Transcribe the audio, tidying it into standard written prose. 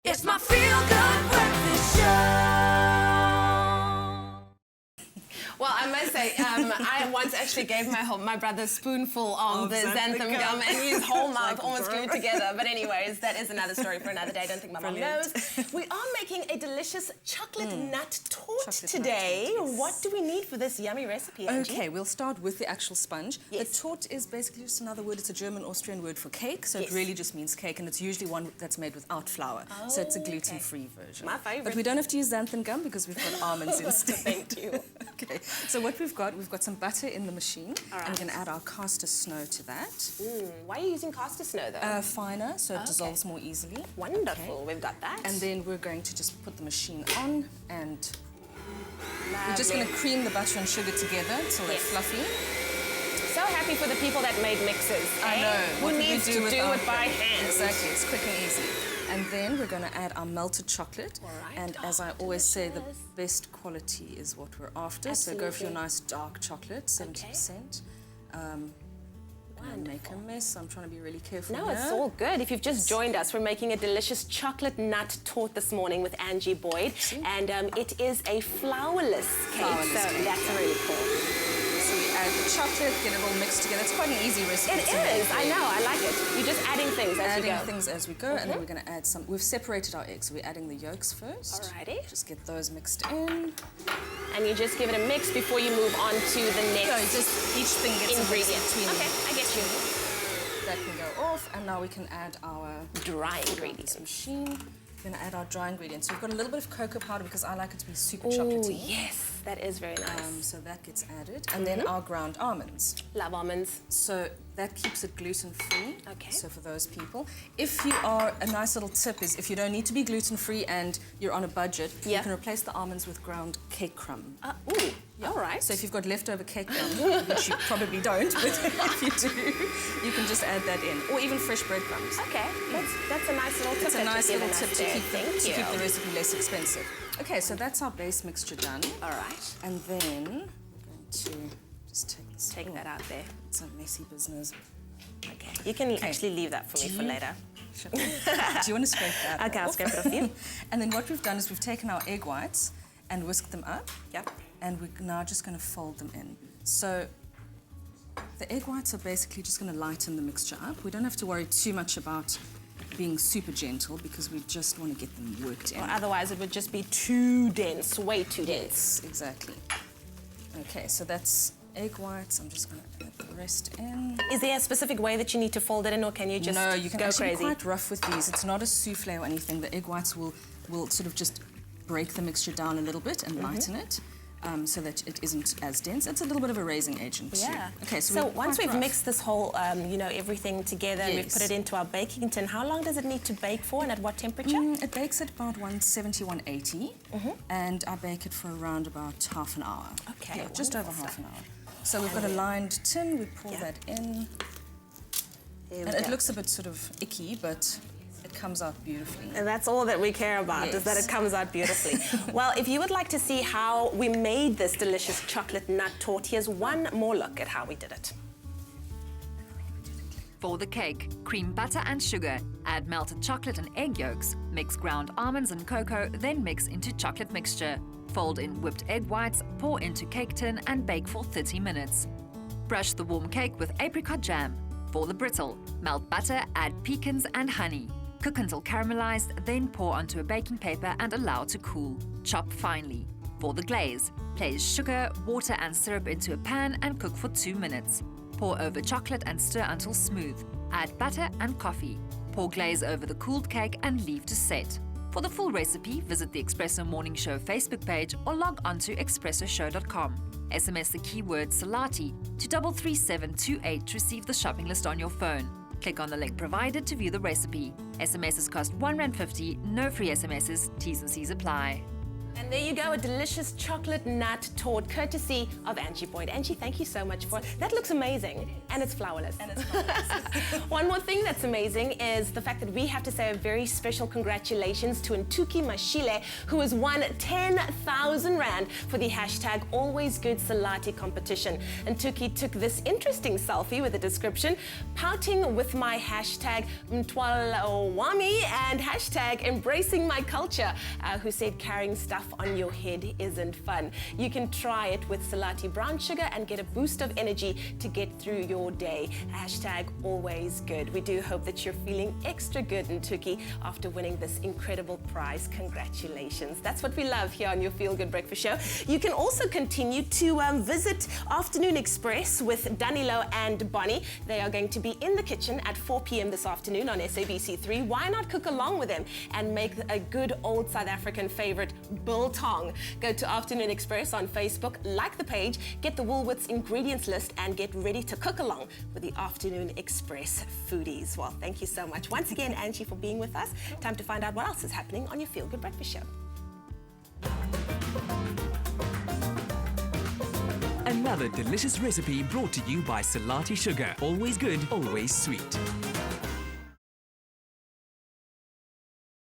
It's my feel-good breakfast show. Well, I must say, I once actually gave my brother a spoonful of the xanthan gum, and his whole mouth almost glued together. But anyways, that is another story for another day. I don't think my mom knows. We are making a delicious chocolate nut torte today. What do we need for this yummy recipe, Angie? Okay, we'll start with the actual sponge. Yes. The torte is basically just another word. It's a German-Austrian word for cake, so it really just means cake, and it's usually one that's made without flour. So it's a gluten-free version. My favourite. But we don't have to use xanthan gum because we've got almonds instead. Thank you. Okay, so what we've got some butter in the machine, and we're going to add our caster snow to that. Why are you using caster snow, though? Finer, so it dissolves more easily. Wonderful, we've got that. And then we're going to just put the machine on, and we're just going to cream the butter and sugar together until they're fluffy. So happy for the people that made mixes. I know. Who needs to do it by hand? Exactly, it's quick and easy. And then we're going to add our melted chocolate. And as I always say, the best quality is what we're after. Absolutely. So go for your nice dark chocolate, 70%. And make a mess. I'm trying to be really careful. No, here. it's all good. If you've just joined us, we're making a delicious chocolate nut torte this morning with Angie Boyd. And it is a flourless cake, so that's really cool. So we add the chocolate, get it all mixed together. It's quite an easy recipe. It is, I know, I like it. You're just adding things as you go. Adding things as we go, and then we're going to add some. We've separated our eggs, so we're adding the yolks first. Alrighty. Just get those mixed in. And you just give it a mix before you move on to the next just each thing gets ingredient. between. Okay, I get you. That can go off, and now we can add our dry ingredients. Machine. We're going to add our dry ingredients. So we've got a little bit of cocoa powder because I like it to be super chocolatey. Yes, that is very nice. So that gets added. And then our ground almonds. Love almonds. So that keeps it gluten-free. Okay. So for those people. If you are, a nice little tip is if you don't need to be gluten-free and you're on a budget, you can replace the almonds with ground cake crumb. All right. So if you've got leftover cake crumb, which you probably don't, but if you do, you can just add that in. Or even fresh breadcrumbs. Okay, that's a nice little tip. It's a nice little tip to keep Thank the recipe less expensive. Okay, so that's our base mixture done. All right. And then we're going to just take this. Take that out there. It's a messy business. Okay. You can actually leave that for me for later. Do you want to scrape that Okay, I'll off? scrape it off you. And then what we've done is we've taken our egg whites and whisked them up. Yep. And we're now just going to fold them in. So the egg whites are basically just going to lighten the mixture up. We don't have to worry too much about being super gentle because we just want to get them worked in. Or otherwise it would just be too dense, way too dense. Yes, exactly. Okay, so that's egg whites. I'm just going to add the rest in. Is there a specific way that you need to fold it in, or can you just No, you can go actually crazy? be quite rough with these. It's not a souffle or anything. The egg whites will sort of just break the mixture down a little bit and lighten it. So that it isn't as dense. It's a little bit of a raising agent too. Yeah. Okay, so once we've mixed this whole, everything together, and we've put it into our baking tin, how long does it need to bake for, and at what temperature? It bakes at about 170, 180, and I bake it for around about half an hour. Okay, yeah, just over half an hour. So we've got a lined tin. We pour that in, and it looks a bit sort of icky, but it comes out beautifully. And that's all that we care about, is that it comes out beautifully. Well, if you would like to see how we made this delicious chocolate nut torte, here's one more look at how we did it. For the cake, cream butter and sugar, add melted chocolate and egg yolks, mix ground almonds and cocoa, then mix into chocolate mixture. Fold in whipped egg whites, pour into cake tin and bake for 30 minutes. Brush the warm cake with apricot jam. For the brittle, melt butter, add pecans and honey. Cook until caramelized, then pour onto a baking paper and allow to cool. Chop finely. For the glaze, place sugar, water and syrup into a pan and cook for 2 minutes. Pour over chocolate and stir until smooth. Add butter and coffee. Pour glaze over the cooled cake and leave to set. For the full recipe, visit the Expresso Morning Show Facebook page or log on to expressoshow.com. SMS the keyword Salati to 33728 to receive the shopping list on your phone. Click on the link provided to view the recipe. SMSs cost R1.50, no free SMSs, T's and C's apply. And there you go, a delicious chocolate nut torte, courtesy of Angie Boyd. Angie, thank you so much for it. That looks amazing, and it's flourless. One more thing that's amazing is the fact that we have to say a very special congratulations to Ntuki Mashile, who has won 10,000 Rand for the hashtag Always Good Salati competition. Ntuki took this interesting selfie with a description, pouting with my hashtag Mtwalawami and hashtag Embracing My Culture, who said carrying stuff on your head isn't fun. You can try it with Salati brown sugar and get a boost of energy to get through your day. Hashtag always good. We do hope that you're feeling extra good, Ntuki, after winning this incredible prize. Congratulations. That's what we love here on your Feel Good Breakfast Show. You can also continue to visit Afternoon Express with Danilo and Bonnie. They are going to be in the kitchen at 4 p.m. this afternoon on SABC3. Why not cook along with them and make a good old South African favorite, biltong? Go to Afternoon Express on Facebook, like the page, get the Woolworths ingredients list, and get ready to cook along with the Afternoon Express foodies. Well, thank you so much once again, Angie, for being with us. Time to find out what else is happening on your Feel Good Breakfast Show. Another delicious recipe brought to you by Salati Sugar. Always good, always sweet.